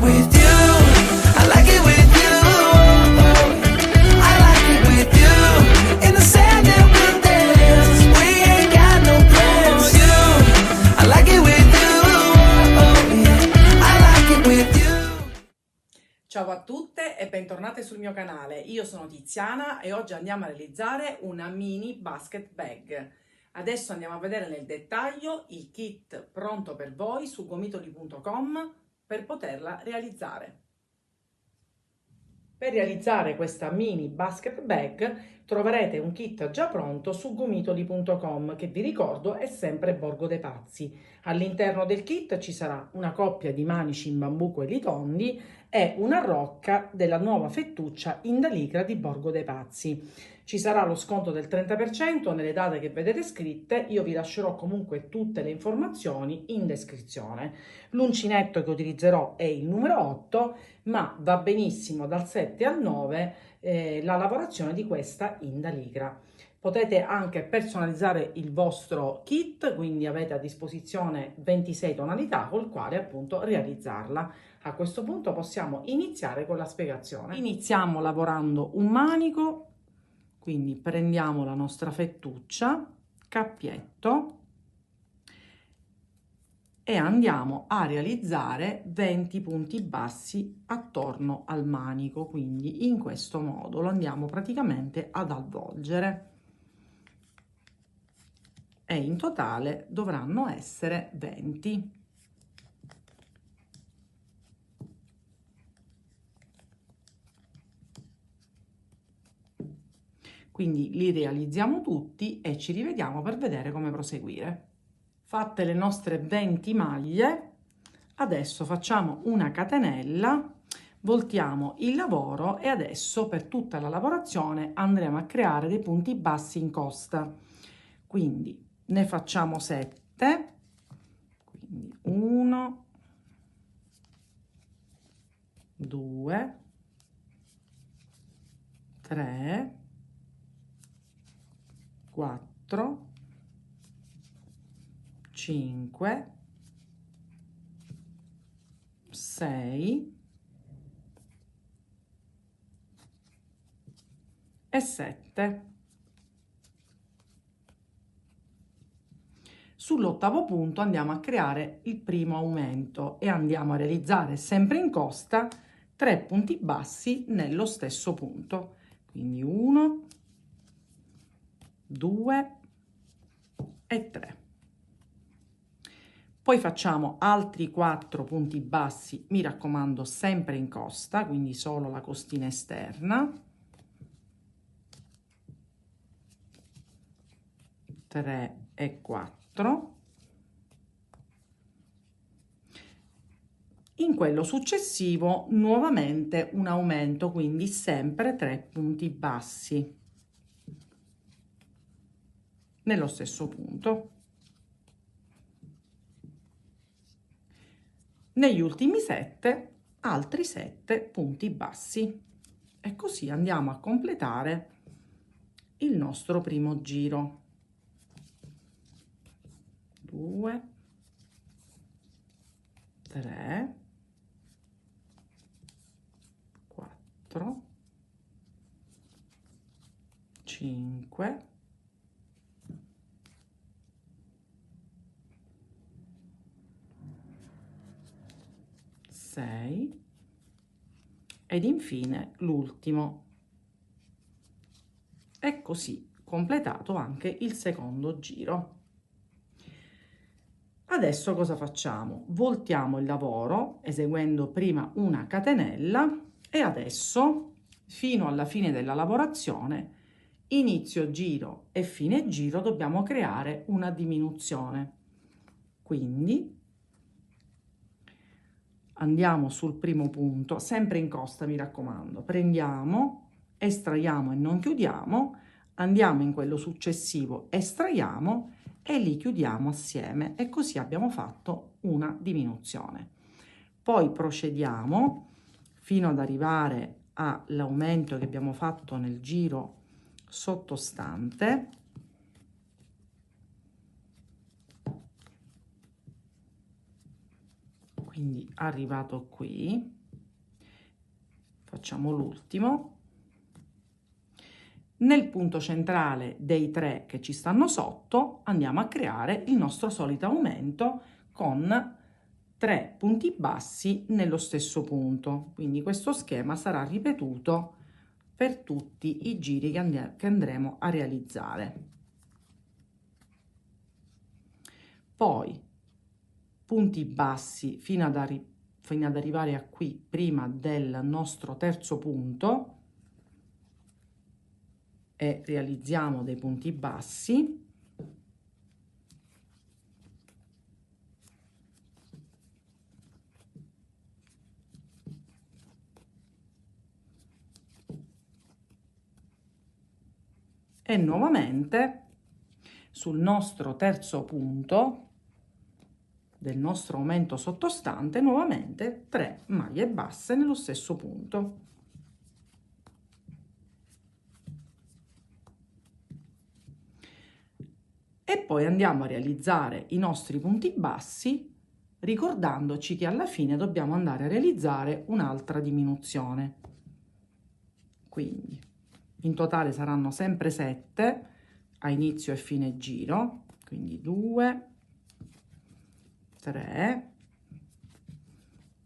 with you. I like it with you. I like it with you. In the sand and we'll dance. We ain't got no plans. You, I like it with you. I like it with you. Ciao a tutte e bentornate sul mio canale. Io sono Tiziana e oggi andiamo a realizzare una mini basket bag. Adesso andiamo a vedere nel dettaglio il kit pronto per voi su gomitoli.com per poterla realizzare. Per realizzare questa mini basket bag troverete un kit già pronto su gomitoli.com che vi ricordo è sempre Borgo dei Pazzi. All'interno del kit ci sarà una coppia di manici in bambù quelli tondi e una rocca della nuova fettuccia Indalicra di Borgo dei Pazzi. Ci sarà lo sconto del 30% nelle date che vedete scritte, io vi lascerò comunque tutte le informazioni in descrizione. L'uncinetto che utilizzerò è il numero 8, ma va benissimo dal 7 al 9 la lavorazione di questa Indalicra. Potete anche personalizzare il vostro kit, quindi avete a disposizione 26 tonalità col quale appunto realizzarla. A questo punto possiamo iniziare con la spiegazione. Iniziamo lavorando un manico, quindi prendiamo la nostra fettuccia, cappietto e andiamo a realizzare 20 punti bassi attorno al manico, quindi in questo modo lo andiamo praticamente ad avvolgere e in totale dovranno essere 20. Quindi li realizziamo tutti e ci rivediamo per vedere come proseguire. Fatte le nostre 20 maglie, adesso facciamo una catenella, voltiamo il lavoro e adesso per tutta la lavorazione andremo a creare dei punti bassi in costa. Quindi ne facciamo 7, quindi 1, 2, 3, 4, 5, 6 e 7. Sull'ottavo punto andiamo a creare il primo aumento e andiamo a realizzare sempre in costa 3 punti bassi nello stesso punto. Quindi 1, 2 e 3. Poi facciamo altri 4 punti bassi, mi raccomando sempre in costa, quindi solo la costina esterna. 3 e 4. In quello successivo nuovamente un aumento, quindi sempre 3 punti bassi nello stesso punto. Negli ultimi 7 altri 7 punti bassi e così andiamo a completare il nostro primo giro. 2, 3, 4, 5, 6 ed infine l'ultimo. E così completato anche il secondo giro. Adesso cosa facciamo? Voltiamo il lavoro eseguendo prima una catenella e adesso fino alla fine della lavorazione, inizio giro e fine giro, dobbiamo creare una diminuzione. Quindi andiamo sul primo punto, sempre in costa mi raccomando, prendiamo, estraiamo e non chiudiamo, andiamo in quello successivo, estraiamo e li chiudiamo assieme e così abbiamo fatto una diminuzione. Poi procediamo fino ad arrivare all'aumento che abbiamo fatto nel giro sottostante. quindi arrivato qui facciamo l'ultimo. Nel punto centrale dei 3 che ci stanno sotto andiamo a creare il nostro solito aumento con 3 punti bassi nello stesso punto, quindi questo schema sarà ripetuto per tutti i giri che andremo a realizzare. Poi punti bassi fino ad arrivare a qui prima del nostro terzo punto e realizziamo dei punti bassi. E nuovamente sul nostro terzo punto del nostro aumento sottostante nuovamente 3 maglie basse nello stesso punto. E poi andiamo a realizzare i nostri punti bassi ricordandoci che alla fine dobbiamo andare a realizzare un'altra diminuzione. Quindi in totale saranno sempre 7 a inizio e fine giro, quindi 2, 3,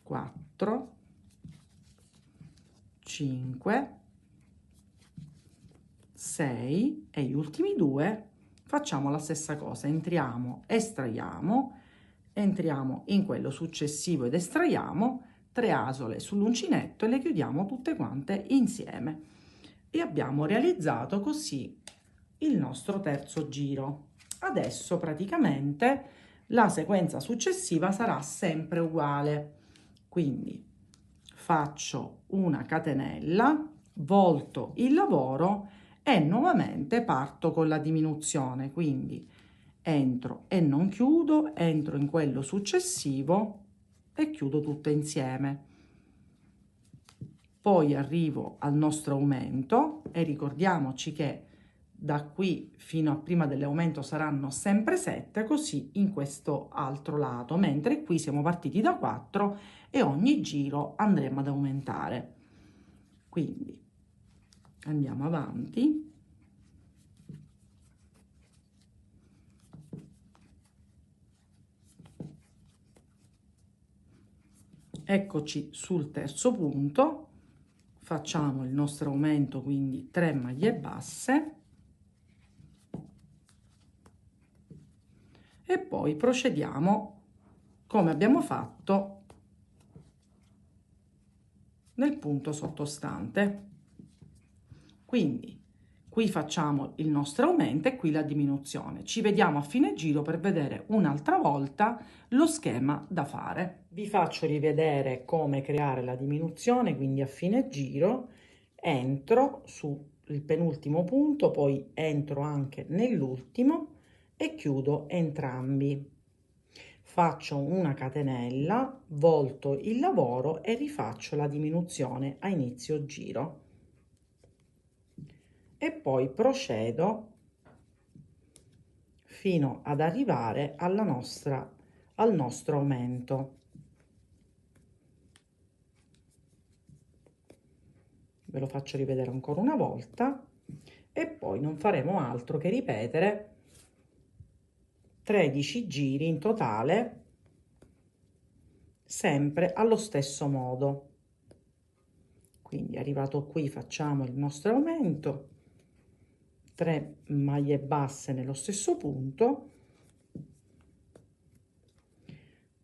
4, 5, 6 e gli ultimi 2 facciamo la stessa cosa, entriamo, estraiamo, entriamo in quello successivo ed estraiamo 3 asole sull'uncinetto e le chiudiamo tutte quante insieme. E abbiamo realizzato così il nostro terzo giro. Adesso praticamente la sequenza successiva sarà sempre uguale, quindi faccio una catenella, volto il lavoro e nuovamente parto con la diminuzione, quindi entro e non chiudo, entro in quello successivo e chiudo tutto insieme. Poi arrivo al nostro aumento e ricordiamoci che da qui fino a prima dell'aumento saranno sempre 7, così in questo altro lato, mentre qui siamo partiti da 4 e ogni giro andremo ad aumentare. Quindi andiamo avanti. Eccoci sul terzo punto, facciamo il nostro aumento, quindi 3 maglie basse e poi procediamo come abbiamo fatto nel punto sottostante. Quindi qui facciamo il nostro aumento e qui la diminuzione. Ci vediamo a fine giro per vedere un'altra volta lo schema da fare. Vi faccio rivedere come creare la diminuzione, quindi a fine giro entro sul penultimo punto, poi entro anche nell'ultimo e chiudo entrambi. Faccio una catenella, volto il lavoro e rifaccio la diminuzione a inizio giro. E poi procedo fino ad arrivare al nostro aumento. Ve lo faccio rivedere ancora una volta e poi non faremo altro che ripetere 13 giri in totale, sempre allo stesso modo. Quindi arrivato qui facciamo il nostro aumento, 3 maglie basse nello stesso punto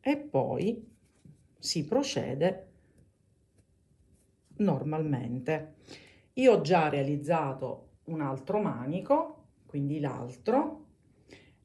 e poi si procede normalmente. Io ho già realizzato un altro manico, quindi l'altro,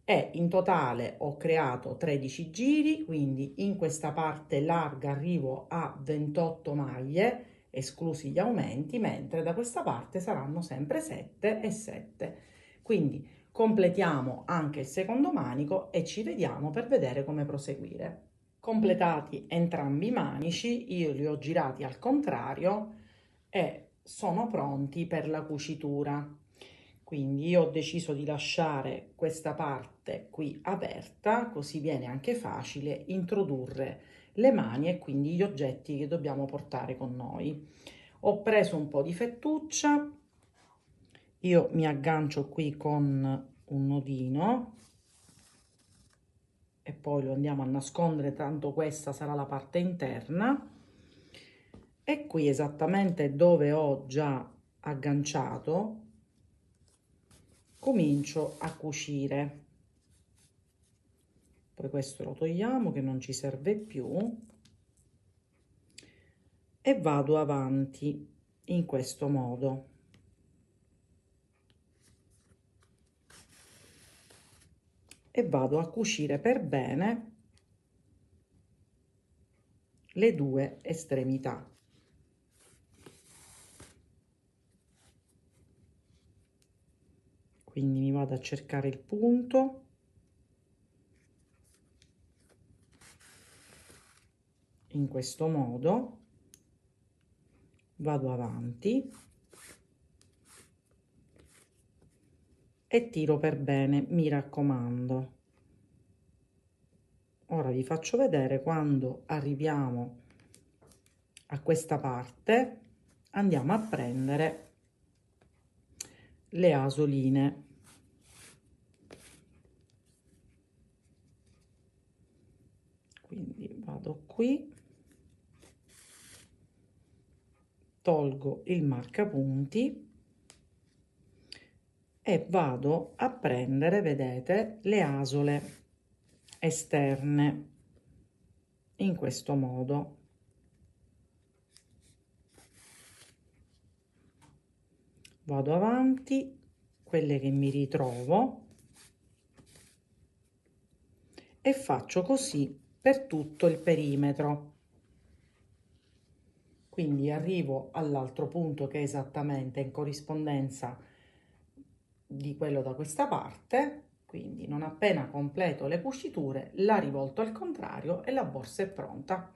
e in totale ho creato 13 giri, quindi in questa parte larga arrivo a 28 maglie esclusi gli aumenti, mentre da questa parte saranno sempre 7 e 7. Quindi completiamo anche il secondo manico e ci vediamo per vedere come proseguire. Completati entrambi i manici, io li ho girati al contrario e sono pronti per la cucitura. Quindi io ho deciso di lasciare questa parte qui aperta, così viene anche facile introdurre le mani e quindi gli oggetti che dobbiamo portare con noi. Ho preso un po' di fettuccia, io mi aggancio qui con un nodino e poi lo andiamo a nascondere, tanto questa sarà la parte interna. E qui esattamente dove ho già agganciato comincio a cucire. Poi questo lo togliamo che non ci serve più e vado avanti in questo modo. E vado a cucire per bene le due estremità. Quindi mi vado a cercare il punto in questo modo, vado avanti e tiro per bene, mi raccomando. Ora vi faccio vedere quando arriviamo a questa parte, andiamo a prendere le asoline. Quindi vado qui, tolgo il marcapunti e vado a prendere, vedete, le asole esterne in questo modo. Vado avanti, quelle che mi ritrovo, e faccio così per tutto il perimetro. Quindi arrivo all'altro punto che è esattamente in corrispondenza di quello da questa parte, quindi non appena completo le cuciture la rivolto al contrario e la borsa è pronta.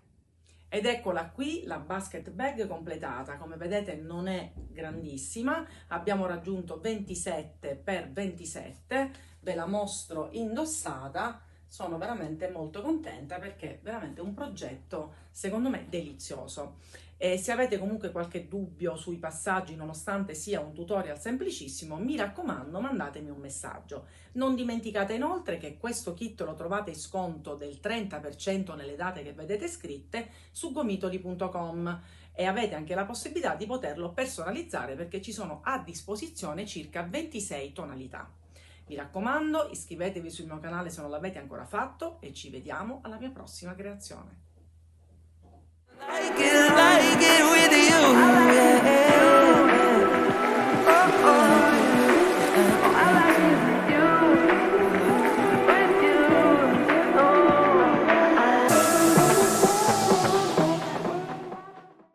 Ed eccola qui la basket bag completata. Come vedete non è grandissima, abbiamo raggiunto 27 x 27, ve la mostro indossata. Sono veramente molto contenta perché è veramente un progetto secondo me delizioso. E se avete comunque qualche dubbio sui passaggi, nonostante sia un tutorial semplicissimo, mi raccomando, mandatemi un messaggio. Non dimenticate inoltre che questo kit lo trovate in sconto del 30% nelle date che vedete scritte su gomitoli.com e avete anche la possibilità di poterlo personalizzare perché ci sono a disposizione circa 26 tonalità. Mi raccomando, iscrivetevi sul mio canale se non l'avete ancora fatto e ci vediamo alla mia prossima creazione.